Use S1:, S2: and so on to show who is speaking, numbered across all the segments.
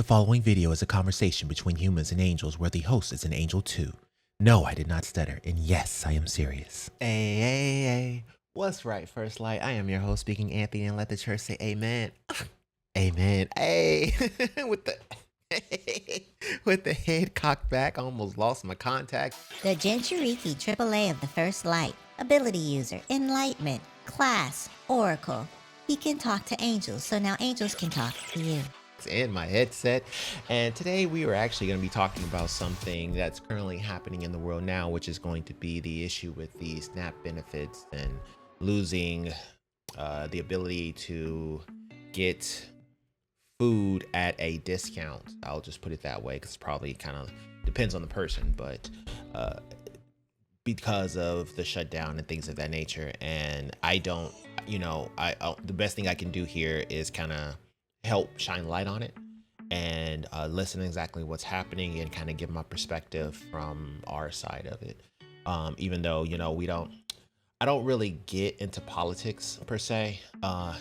S1: following video is a conversation between humans and angels where the host is an angel too. No, I did not stutter, and yes, I am serious. Hey. What's right, First Light? I am your host speaking, Anthony, and let the church say amen. Amen. Hey, with the head cocked back, I almost lost my contact.
S2: The Genturiki AAA of the First Light, ability user, enlightenment, class, oracle. He can talk to angels, so now angels can talk to you.
S1: In my headset, and today we are actually going to be talking about something that's currently happening in the world now, which is going to be the issue with the SNAP benefits and losing the ability to get food at a discount. I'll just put it that way because probably kind of depends on the person, but because of the shutdown and things of that nature. And I don't, the best thing I can do here is kind of help shine light on it and listen exactly what's happening and kind of give my perspective from our side of it. Even though, I don't really get into politics per se. I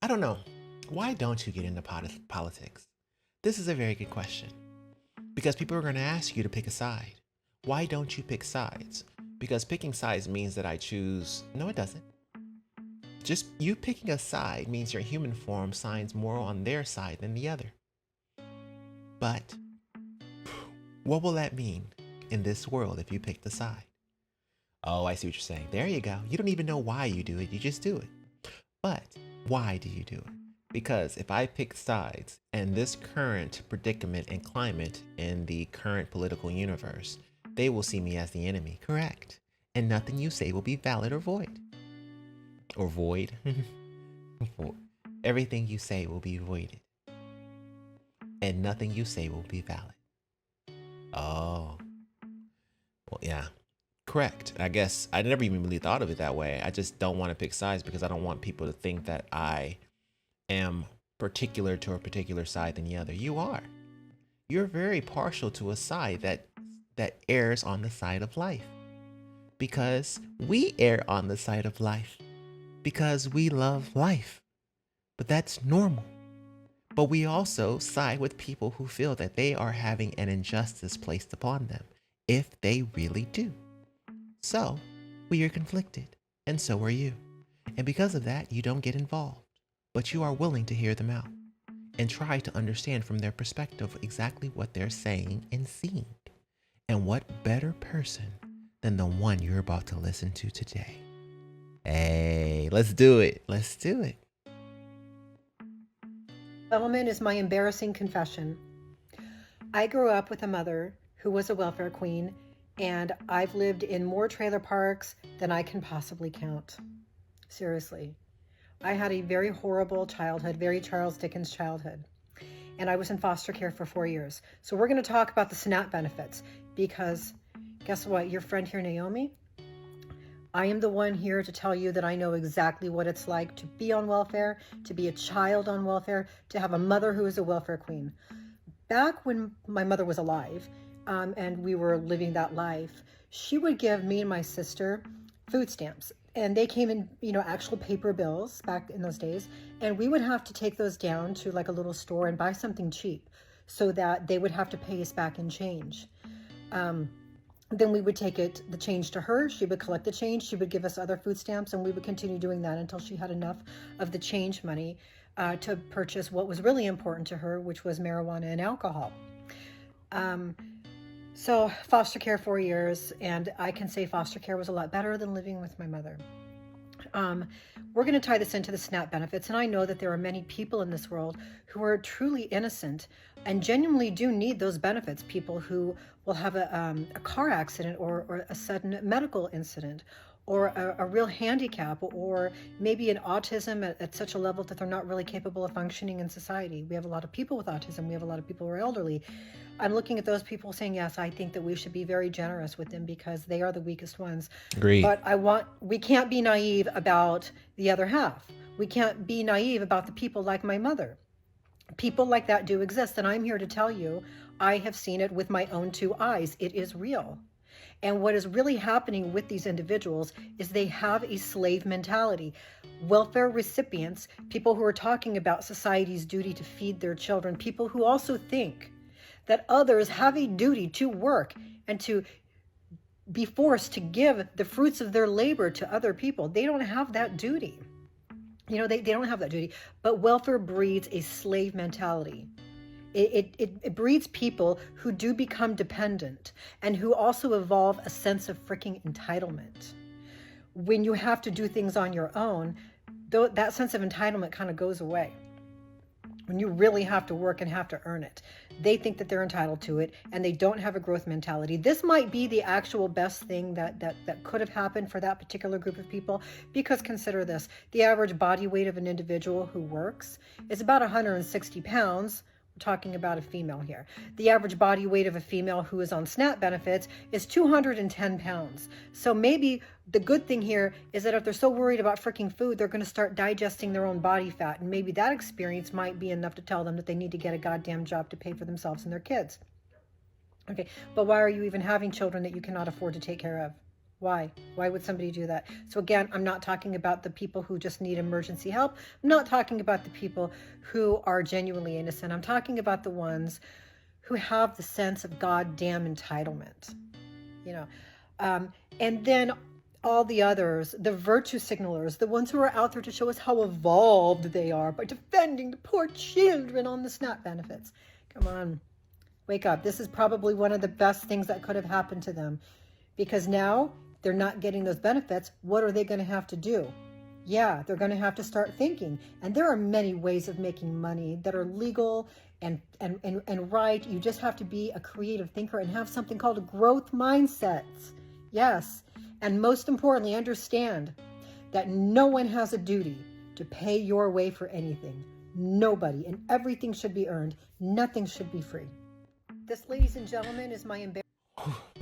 S1: don't know. Why don't you get into politics? This is a very good question, because people are going to ask you to pick a side. Why don't you pick sides? Because picking sides means that I choose. No, it doesn't. Just you picking a side means your human form signs more on their side than the other. But what will that mean in this world if you pick the side? Oh, I see what you're saying. There you go. You don't even know why you do it. You just do it. But why do you do it? Because if I pick sides and this current predicament and climate in the current political universe, they will see me as the enemy, correct? And nothing you say will be valid or void. Or void. Everything you say will be voided. And nothing you say will be valid. Oh. Well, yeah. Correct. I guess I never even really thought of it that way. I just don't want to pick sides because I don't want people to think that I am particular to a particular side than the other. You are. You're very partial to a side that errs on the side of life. Because we err on the side of life. Because we love life. But that's normal. But we also side with people who feel that they are having an injustice placed upon them, if they really do. So, we are conflicted, and so are you. And because of that, you don't get involved. But you are willing to hear them out and try to understand from their perspective exactly what they're saying and seeing. And what better person than the one you're about to listen to today? Hey, let's do it. Let's do it.
S3: Element is my embarrassing confession. I grew up with a mother who was a welfare queen, and I've lived in more trailer parks than I can possibly count. Seriously. I had a very horrible childhood, very Charles Dickens childhood, and I was in foster care for 4 years. So we're going to talk about the SNAP benefits, because guess what? Your friend here, Naomi, I am the one here to tell you that I know exactly what it's like to be on welfare, to be a child on welfare, to have a mother who is a welfare queen. Back when my mother was alive, and we were living that life, she would give me and my sister food stamps. And they came in, actual paper bills back in those days. And we would have to take those down to like a little store and buy something cheap so that they would have to pay us back in change. Then we would take the change to her. She would collect the change. She would give us other food stamps, and we would continue doing that until she had enough of the change money to purchase what was really important to her, which was marijuana and alcohol. So foster care 4 years, and I can say foster care was a lot better than living with my mother. We're going to tie this into the SNAP benefits, and I know that there are many people in this world who are truly innocent and genuinely do need those benefits. People who will have a car accident or a sudden medical incident, or a real handicap, or maybe an autism at such a level that they're not really capable of functioning in society. We have a lot of people with autism. We have a lot of people who are elderly. I'm looking at those people saying, yes, I think that we should be very generous with them because they are the weakest ones.
S1: Agreed.
S3: But we can't be naive about the other half. We can't be naive about the people like my mother. People like that do exist. And I'm here to tell you, I have seen it with my own 2 eyes. It is real. And what is really happening with these individuals is they have a slave mentality. Welfare recipients, people who are talking about society's duty to feed their children, people who also think that others have a duty to work and to be forced to give the fruits of their labor to other people. They don't have that duty. They don't have that duty. But welfare breeds a slave mentality. It breeds people who do become dependent and who also evolve a sense of freaking entitlement. When you have to do things on your own, that sense of entitlement kind of goes away. When you really have to work and have to earn it, they think that they're entitled to it, and they don't have a growth mentality. This might be the actual best thing that could have happened for that particular group of people, because consider this: the average body weight of an individual who works is about 160 pounds. We're talking about a female here. The average body weight of a female who is on SNAP benefits is 210 pounds. So maybe the good thing here is that if they're so worried about freaking food, they're going to start digesting their own body fat. And maybe that experience might be enough to tell them that they need to get a goddamn job to pay for themselves and their kids. Okay, but why are you even having children that you cannot afford to take care of? Why? Why would somebody do that? So again, I'm not talking about the people who just need emergency help. I'm not talking about the people who are genuinely innocent. I'm talking about the ones who have the sense of goddamn entitlement. And then all the others, the virtue signalers, the ones who are out there to show us how evolved they are by defending the poor children on the SNAP benefits. Come on, wake up. This is probably one of the best things that could have happened to them, because now they're not getting those benefits. What are they going to have to do? Yeah, they're going to have to start thinking. And there are many ways of making money that are legal and right. You just have to be a creative thinker and have something called a growth mindset. Yes. And most importantly, understand that no one has a duty to pay your way for anything. Nobody. And everything should be earned. Nothing should be free. This, ladies and gentlemen, is my embarrassment.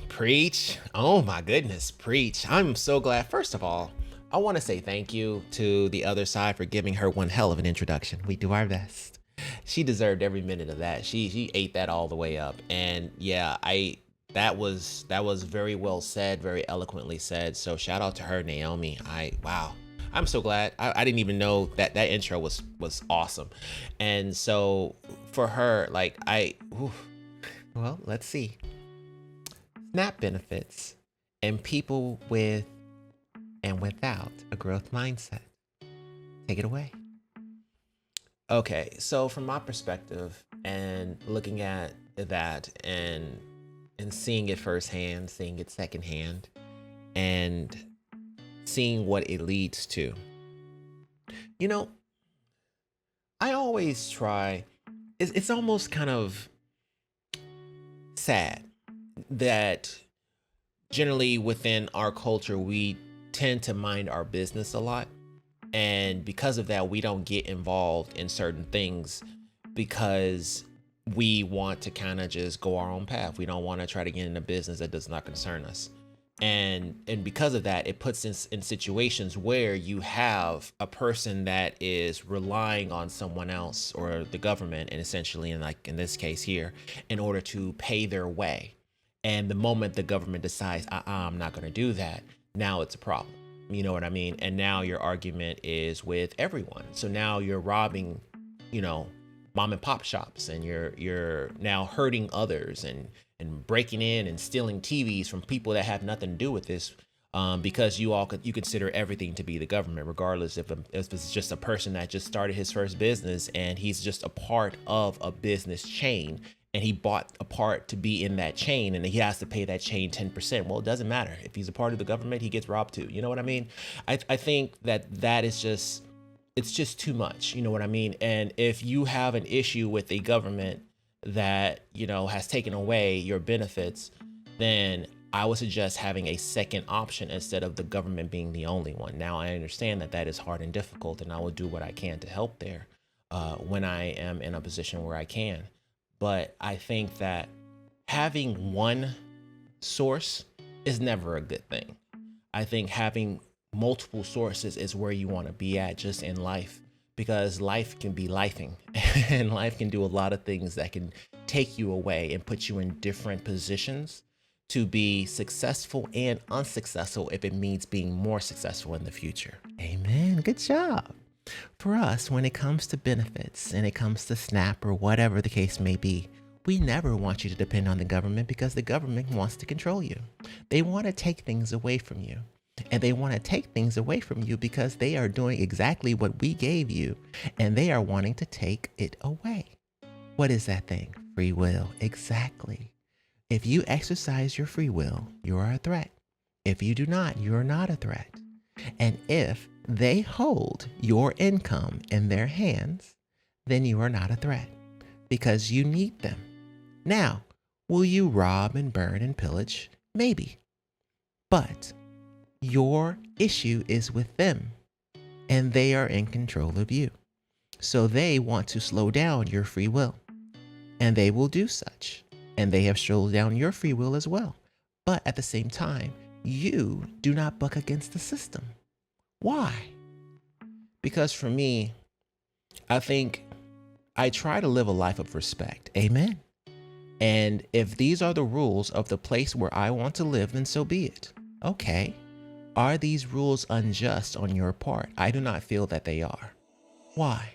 S1: Preach. Oh my goodness, preach. I'm so glad. First of all, I want to say thank you to the other side for giving her one hell of an introduction. We do our best. She deserved every minute of that. She ate that all the way up. And yeah, that was very well said, very eloquently said. So shout out to her, Naomi. Wow. I'm so glad. I didn't even know that intro was awesome. And so for her, well, let's see. SNAP benefits and people with and without a growth mindset. Take it away. Okay, so from my perspective and looking at that and seeing it firsthand, seeing it secondhand, and seeing what it leads to. I always try, it's almost kind of sad that generally within our culture, we tend to mind our business a lot. And because of that, we don't get involved in certain things because we want to kind of just go our own path. We don't want to try to get into business that does not concern us. And because of that, it puts us in situations where you have a person that is relying on someone else or the government, and essentially, in this case here, in order to pay their way. And the moment the government decides, I'm not going to do that, now it's a problem. You know what I mean? And now your argument is with everyone. So now you're robbing, mom and pop shops, and you're now hurting others and breaking in and stealing TVs from people that have nothing to do with this, because you consider everything to be the government, regardless if it's just a person that just started his first business and he's just a part of a business chain. And he bought a part to be in that chain, and he has to pay that chain 10%. Well, it doesn't matter. If he's a part of the government, he gets robbed too. You know what I mean? I think that is just, it's just too much. You know what I mean? And if you have an issue with a government that, has taken away your benefits, then I would suggest having a second option instead of the government being the only one. Now, I understand that is hard and difficult, and I will do what I can to help there when I am in a position where I can. But I think that having one source is never a good thing. I think having multiple sources is where you want to be at just in life, because life can be lifing and life can do a lot of things that can take you away and put you in different positions to be successful and unsuccessful if it means being more successful in the future. Amen. Good job. For us, when it comes to benefits and it comes to SNAP or whatever the case may be, we never want you to depend on the government because the government wants to control you. They want to take things away from you. And they want to take things away from you because they are doing exactly what we gave you, and they are wanting to take it away. What is that thing? Free will. Exactly. If you exercise your free will, you are a threat. If you do not, you are not a threat. And if they hold your income in their hands, then you are not a threat because you need them. Now, will you rob and burn and pillage? Maybe. But your issue is with them, and they are in control of you. So they want to slow down your free will, and they will do such. And they have slowed down your free will as well. But at the same time, you do not buck against the system. Why? Because for me, I think I try to live a life of respect. Amen. And if these are the rules of the place where I want to live, then so be it. Okay. Are these rules unjust on your part? I do not feel that they are. Why?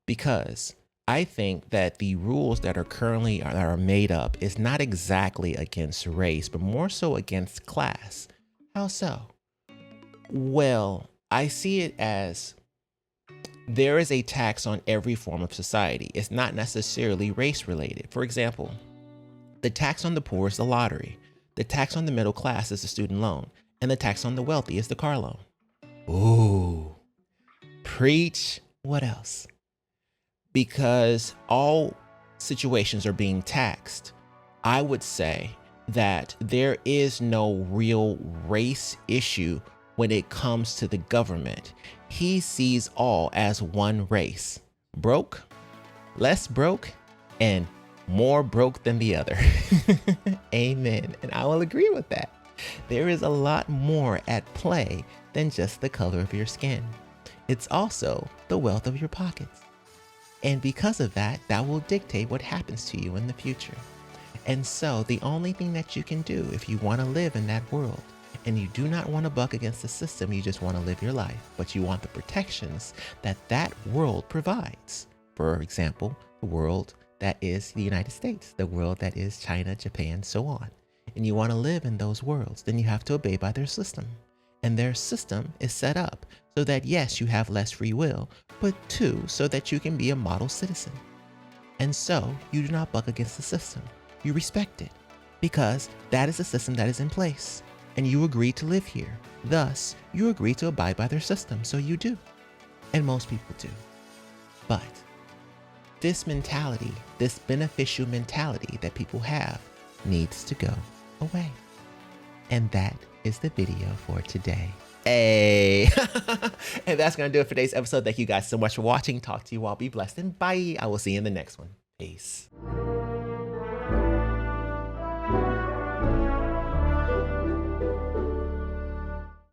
S1: Because I think that the rules that are made up is not exactly against race, but more so against class. How so? Well, I see it as there is a tax on every form of society. It's not necessarily race related. For example, the tax on the poor is the lottery. The tax on the middle class is the student loan. And the tax on the wealthy is the car loan. Ooh, preach. What else? Because all situations are being taxed, I would say that there is no real race issue when it comes to the government. He sees all as one race. Broke, less broke, and more broke than the other. Amen. And I will agree with that. There is a lot more at play than just the color of your skin. It's also the wealth of your pockets. And because of that, that will dictate what happens to you in the future. And so the only thing that you can do if you want to live in that world, and you do not want to buck against the system, you just want to live your life, but you want the protections that that world provides. For example, the world that is the United States, the world that is China, Japan, so on. And you want to live in those worlds, then you have to obey by their system. And their system is set up so that, yes, you have less free will, but two, so that you can be a model citizen. And so you do not buck against the system. You respect it because that is the system that is in place. And you agree to live here. Thus, you agree to abide by their system. So you do. And most people do. But this mentality, this beneficial mentality that people have needs to go away. And that is the video for today. Hey, and that's going to do it for today's episode. Thank you guys so much for watching. Talk to you all. Be blessed and bye. I will see you in the next one. Peace.